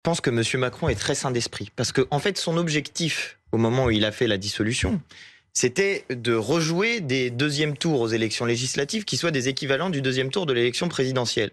Je pense que M. Macron est très sain d'esprit. Parce que, en fait, son objectif, au moment où il a fait la dissolution, c'était de rejouer des deuxièmes tours aux élections législatives qui soient des équivalents du deuxième tour de l'élection présidentielle.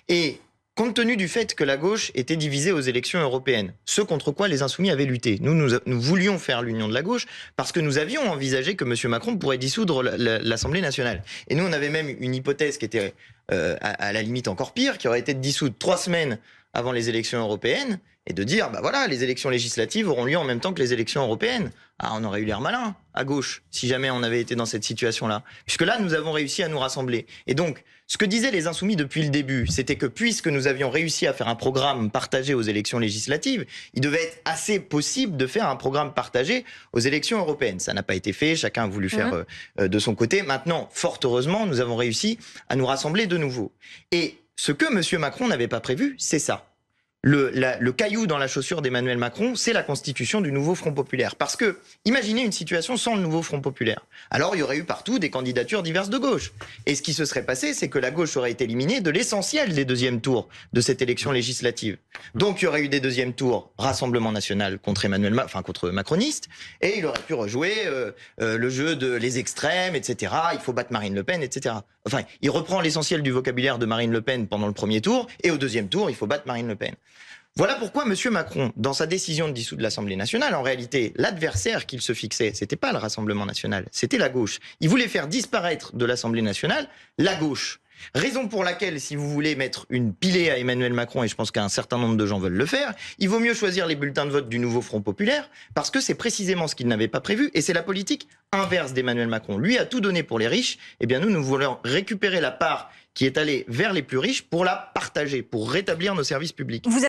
Et compte tenu du fait que la gauche était divisée aux élections européennes, ce contre quoi les Insoumis avaient lutté, nous voulions faire l'union de la gauche parce que nous avions envisagé que M. Macron pourrait dissoudre l'Assemblée nationale. Et nous, on avait même une hypothèse qui était à la limite encore pire, qui aurait été de dissoudre 3 semaines avant les élections européennes et de dire, bah voilà, les élections législatives auront lieu en même temps que les élections européennes. Ah, on aurait eu l'air malin, à gauche, si jamais on avait été dans cette situation-là. Puisque là, nous avons réussi à nous rassembler. Et donc, ce que disaient les Insoumis depuis le début, c'était que puisque nous avions réussi à faire un programme partagé aux élections législatives, il devait être assez possible de faire un programme partagé aux élections européennes. Ça n'a pas été fait, chacun a voulu faire de son côté. Maintenant, fort heureusement, nous avons réussi à nous rassembler de nouveau. Et ce que M. Macron n'avait pas prévu, c'est ça. Le caillou dans la chaussure d'Emmanuel Macron, c'est la constitution du nouveau Front populaire. Parce que, imaginez une situation sans le nouveau Front populaire. Alors, il y aurait eu partout des candidatures diverses de gauche. Et ce qui se serait passé, c'est que la gauche aurait été éliminée de l'essentiel des deuxièmes tours de cette élection législative. Donc, il y aurait eu des deuxièmes tours Rassemblement national contre contre macronistes, et il aurait pu rejouer le jeu de les extrêmes, etc. Il faut battre Marine Le Pen, etc. Enfin, il reprend l'essentiel du vocabulaire de Marine Le Pen pendant le premier tour, et au deuxième tour, il faut battre Marine Le Pen. Voilà pourquoi M. Macron, dans sa décision de dissoudre l'Assemblée nationale, en réalité, l'adversaire qu'il se fixait, c'était pas le Rassemblement national, c'était la gauche. Il voulait faire disparaître de l'Assemblée nationale la gauche. Raison pour laquelle, si vous voulez mettre une pilée à Emmanuel Macron, et je pense qu'un certain nombre de gens veulent le faire, il vaut mieux choisir les bulletins de vote du nouveau Front populaire, parce que c'est précisément ce qu'il n'avait pas prévu, et c'est la politique inverse d'Emmanuel Macron. Lui a tout donné pour les riches, et bien nous voulons récupérer la part qui est allée vers les plus riches pour la partager, pour rétablir nos services publics.